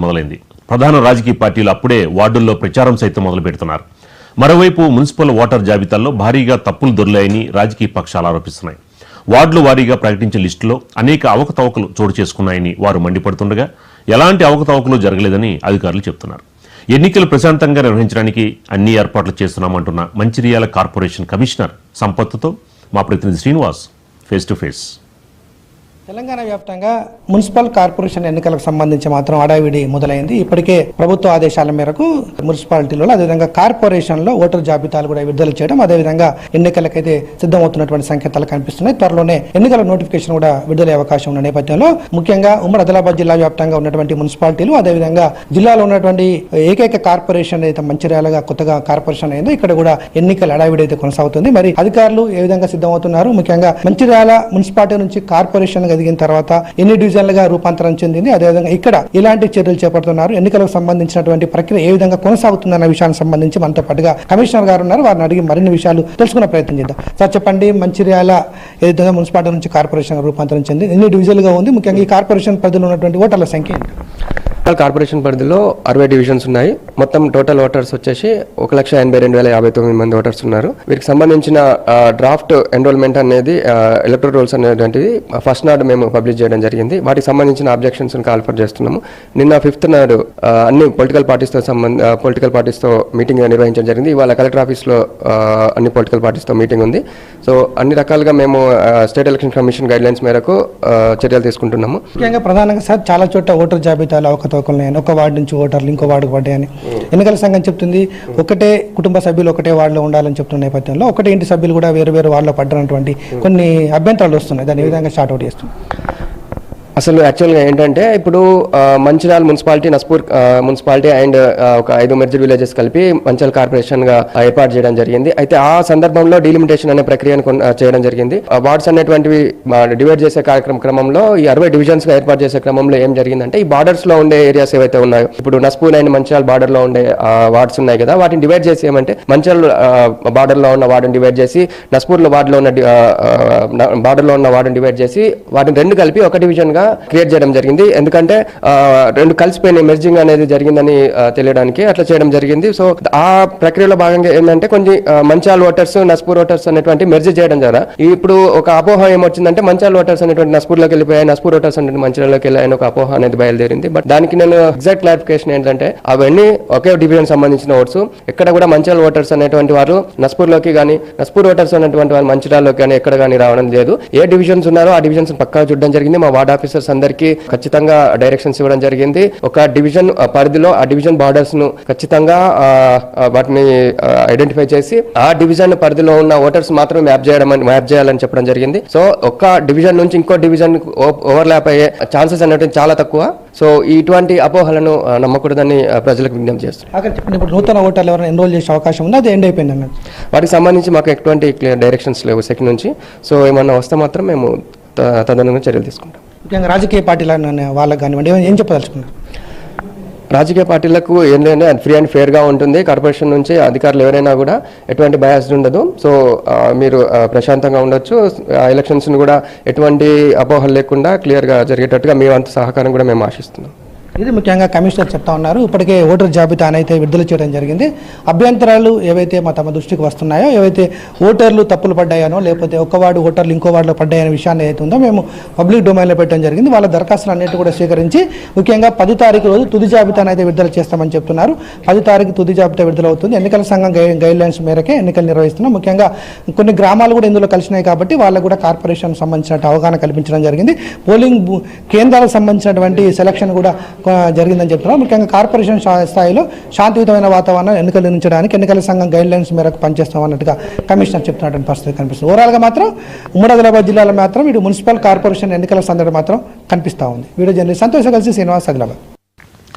మొదలైంది. ప్రధాన రాజకీయ పార్టీలు అప్పుడే వార్డుల్లో ప్రచారం సైతం మొదలు పెడుతున్నారు. మరోవైపు మున్సిపల్ ఓటర్ జాబితాల్లో భారీగా తప్పులు దొర్లాయని రాజకీయ పక్షాలు ఆరోపిస్తున్నాయి. వార్డుల వారీగా ప్రకటించిన లిస్టులో అనేక అవకతవకలు చోటు చేసుకున్నాయని వారు మండిపడుతుండగా ఎలాంటి అవకతవకలు జరగలేదని అధికారులు చెబుతున్నారు. ఎన్నికలు ప్రశాంతంగా నిర్వహించడానికి అన్ని ఏర్పాట్లు చేస్తున్నామంటున్న మంచిర్యాల కార్పొరేషన్ కమిషనర్ సంపత్తుతో మా ప్రతినిధి Srinivas face to face. Telangana వ్యాప్తంగా మున్సిపల్ కార్పొరేషన్ ఎన్నికలకు సంబంధించి మాత్రం హడావిడి మొదలైంది. ఇప్పటికే ప్రభుత్వ ఆదేశాల మేరకు మున్సిపాలిటీలో అదేవిధంగా కార్పొరేషన్లో ఓటర్ జాబితాలు కూడా విడుదల చేయడం, అదేవిధంగా ఎన్నికలకైతే సిద్ధమవుతున్నటువంటి సంకేతాలు కనిపిస్తున్నాయి. త్వరలోనే ఎన్నికల నోటిఫికేషన్ కూడా విడుదలయ్యే అవకాశం ఉన్న నేపథ్యంలో ముఖ్యంగా ఉమ్మడి ఆదిలాబాద్ జిల్లా వ్యాప్తంగా ఉన్నటువంటి మున్సిపాలిటీలు, అదేవిధంగా జిల్లాలో ఉన్నటువంటి ఏకైక కార్పొరేషన్ అయితే మంచిర్యాలగా కొత్తగా కార్పొరేషన్ అయిందో ఇక్కడ కూడా ఎన్నికల హడావిడి అయితే కొనసాగుతుంది. మరి అధికారులు ఏ విధంగా సిద్ధమవుతున్నారు, ముఖ్యంగా మంచిర్యాల మున్సిపాలిటీ నుంచి కార్పొరేషన్ ఎదిగిన తర్వాత ఎన్ని డివిజన్లుగా రూపాంతరం చెందింది, అదేవిధంగా ఇక్కడ ఇలాంటి చర్యలు చేపడుతున్నారు, ఎన్నికలకు సంబంధించినటువంటి ప్రక్రియ ఏ విధంగా కొనసాగుతుందన్న విషయానికి సంబంధించి మనతో పాటుగా కమిషనర్ గారు ఉన్నారు. వారిని అడిగి మరిన్ని విషయాలు తెలుసుకునే ప్రయత్నం చేద్దాం. సార్ చెప్పండి, మంచిర్యాల ఏదైతే మున్సిపాలిటీ నుంచి కార్పొరేషన్ రూపాంతరం చెంది ఎన్ని డివిజన్లుగా ఉంది, ముఖ్యంగా ఈ కార్పొరేషన్ పరిధిలో ఉన్నటువంటి ఓటర్ల సంఖ్య ఏంటి? కార్పొరేషన్ పరిధిలో 60 డివిజన్స్ ఉన్నాయి. మొత్తం టోటల్ ఓటర్స్ వచ్చేసి 1,82,059 మంది ఓటర్స్ ఉన్నారు. వీరికి సంబంధించిన డ్రాఫ్ట్ ఎన్రోల్మెంట్ అనేది ఎలక్టరల్ రోల్స్ అనేటువంటిది ఫస్ట్ నాడు మేము పబ్లిష్ చేయడం జరిగింది. వాటికి సంబంధించిన అబ్జెక్షన్స్ కాల్ఫర్ చేస్తున్నాము. నిన్న 5th నాడు అన్ని పొలిటికల్ పార్టీస్తో మీటింగ్ నిర్వహించడం జరిగింది. ఇవాళ కలెక్టర్ ఆఫీస్లో అన్ని పొలిటికల్ పార్టీస్తో మీటింగ్ ఉంది. సో అన్ని రకాలుగా మేము state election commission guide lines మేరకు చర్యలు తీసుకుంటున్నాము. ముఖ్యంగా ప్రధానంగా సార్ చాలా చోట్ల ఓటర్ జాబితాలు ఒక వార్డు నుంచి ఓటర్లు ఇంకో వార్డుకు పడ్డాయని ఎన్నికల సంఘం చెప్తుంది. ఒకటే కుటుంబ సభ్యులు ఒకటే వార్డులో ఉండాలని చెప్తున్న నేపథ్యంలో ఒకటే ఇంటి సభ్యులు కూడా వేరు వేరు వార్డులో పడ్డనటువంటి కొన్ని అభ్యంతరాలు వస్తున్నాయి. దాన్ని ఏ విధంగా షార్ట్అవుట్ చేస్తుంది? అసలు యాక్చువల్గా ఏంటంటే ఇప్పుడు Mancherial municipality, Naspur municipality and ఒక 5 మెర్జర్ విలేజెస్ కలిపి మంచిర్యాల కార్పొరేషన్గా ఏర్పాటు చేయడం జరిగింది. అయితే ఆ సందర్భంలో డీలిమిటేషన్ అనే ప్రక్రియను చేయడం జరిగింది. వార్డ్స్ అనేటువంటివి డివైడ్ చేసే క్రమంలో ఈ 60 డివిజన్స్గా ఏర్పాటు చేసే క్రమంలో ఏం జరిగిందంటే ఈ బార్డర్స్లో ఉండే ఏరియాస్ ఏవైతే ఉన్నాయో, ఇప్పుడు నస్పూర్ అండ్ మంచిర్యాల బార్డర్లో ఉండే వార్డ్స్ ఉన్నాయి కదా, వాటిని డివైడ్ చేసి ఏమంటే మంచిర్యాల బార్డర్లో ఉన్న వార్డుని డివైడ్ చేసి, నస్పూర్లో బార్డర్లో ఉన్న వార్డుని డివైడ్ చేసి వాటిని రెండు కలిపి ఒక డివిజన్గా క్రియేట్ చేయడం జరిగింది. ఎందుకంటే రెండు కలిసిపోయిన మెర్జింగ్ అనేది జరిగిందని తెలియడానికి అట్లా చేయడం జరిగింది. సో ఆ ప్రక్రియలో భాగంగా ఏంటంటే కొన్ని మంచిర్యాల ఓటర్స్, నస్పూర్ ఓటర్స్ అనేటువంటి మెర్జ్ చేయడం ద్వారా ఇప్పుడు ఒక అపోహ ఏమొచ్చిందంటే మంచిర్యాల ఓటర్స్ అనేటువంటి నస్పూర్లోకి వెళ్ళిపోయాయి, నస్పూర్ ఓటర్స్ అనేటువంటి మంచిర్యాలలోకి వెళ్ళాయని ఒక అపోహ అనేది బయలుదేరింది. బట్ దానికి నేను ఎగ్జాక్ట్ క్లారిఫికేషన్ ఏంటంటే అవన్నీ ఒకే డివిజన్ సంబంధించిన ఓట్స్. ఎక్కడ కూడా మంచిర్యాల ఓటర్స్ అనేటువంటి వారు నస్పూర్లోకి కానీ, నస్పూర్ ఓటర్స్ అనేటువంటి వారు మంచిర్యాలలోకి కానీ ఎక్కడ కానీ రావడం లేదు. ఏ డివిజన్స్ ఉన్నారో ఆ డివిజన్స్ పక్కా చూడడం జరిగింది. మా వార్డ్ ఆఫీసర్స్ అందరికీ ఖచ్చితంగా డైరెక్షన్స్ ఇవ్వడం జరిగింది. ఒక డివిజన్ పరిధిలో ఆ డివిజన్ బార్డర్స్ ను ఖచ్చితంగా వాటిని ఐడెంటిఫై చేసి ఆ డివిజన్ పరిధిలో ఉన్న ఓటర్స్ మాత్రం మ్యాప్ చేయాలని చెప్పడం జరిగింది. సో ఒక్క డివిజన్ నుంచి ఇంకో డివిజన్ ఓవర్లాప్ అయ్యే ఛాన్సెస్ అనేవి చాలా తక్కువ. సో ఇటువంటి అపోహలను నమ్మకూడదని ప్రజలకు విజ్ఞప్తి చేస్తున్నారు. ఇప్పుడు నూతన ఓటర్లు ఎవరైనా ఎన్రోల్ చేసే అవకాశం ఉంది, అది ఎండ్ అయిపోయింది అన్నది. వాటికి సంబంధించి మాకు ఎటువంటి క్లియర్ డైరెక్షన్స్ లేవు సెక్ నుంచి. సో ఏమన్నా వస్తే మాత్రం మేము తదనంగా చర్యలు తీసుకుంటాం. ముఖ్యంగా రాజకీయ పార్టీల వాళ్ళకి కానివ్వండి, ఏం చెప్పదలుచుకున్నారు? రాజకీయ పార్టీలకు ఏం లేదు, అది ఫ్రీ అండ్ ఫేర్గా ఉంటుంది. కార్పొరేషన్ నుంచి అధికారులు ఎవరైనా కూడా ఎటువంటి బయాస్డ్ ఉండదు. సో మీరు ప్రశాంతంగా ఉండొచ్చు. ఎలక్షన్స్ని కూడా ఎటువంటి అపోహలు లేకుండా క్లియర్గా జరిగేటట్టుగా మీ వంతు సహకారం కూడా మేము ఆశిస్తున్నాం. ఇది ముఖ్యంగా కమిషనర్ చెప్తా ఉన్నారు. ఇప్పటికే ఓటర్ జాబితాను అయితే విడుదల చేయడం జరిగింది. అభ్యంతరాలు ఏవైతే తమ దృష్టికి వస్తున్నాయో, ఏవైతే ఓటర్లు తప్పులు పడ్డాయనో, లేకపోతే ఒక వార్డు ఓటర్లు ఇంకో వార్డులో పడ్డాయనే విషయాన్ని ఏదైతే ఉందో మేము పబ్లిక్ డొమైన్లో పెట్టడం జరిగింది. వాళ్ళ దరఖాస్తులు అన్నిటి కూడా స్వీకరించి ముఖ్యంగా 10 తారీఖు రోజు తుది జాబితాను అయితే విడుదల చేస్తామని చెప్తున్నారు. 10 తారీఖు తుది జాబితా విడుదలవుతుంది. ఎన్నికల సంఘం గైడ్ లైన్స్ మేరకే ఎన్నికలు నిర్వహిస్తున్నాం. ముఖ్యంగా కొన్ని గ్రామాలు కూడా ఇందులో కలిసినాయి కాబట్టి వాళ్ళకు కూడా కార్పొరేషన్ సంబంధించిన అవగాహన కల్పించడం జరిగింది. పోలింగ్ కేంద్రాలకు సంబంధించినటువంటి సెలక్షన్ కూడా జరిగిందని చెప్తున్నారు. ముఖ్యంగా కార్పొరేషన్ స్థాయిలో శాంతియుతమైన వాతావరణం ఎన్నికలు నిర్మించడానికి ఎన్నికల సంఘం గైడ్ లైన్స్ మేరకు పనిచేస్తాం అన్నట్టుగా కమిషనర్ చెప్తున్నటువంటి పరిస్థితి కనిపిస్తుంది. ఓవరాల్గా మాత్రం ఉమ్మడి ఆదిలాబాద్ జిల్లాలో మాత్రం ఇటు మున్సిపల్ కార్పొరేషన్ ఎన్నికల సందడి మాత్రం కనిపిస్తూ ఉంది. వీడియో జర్నలిస్ట్ సంతోష్ కలిసి శ్రీనివాస్, ఆదిలాబాద్.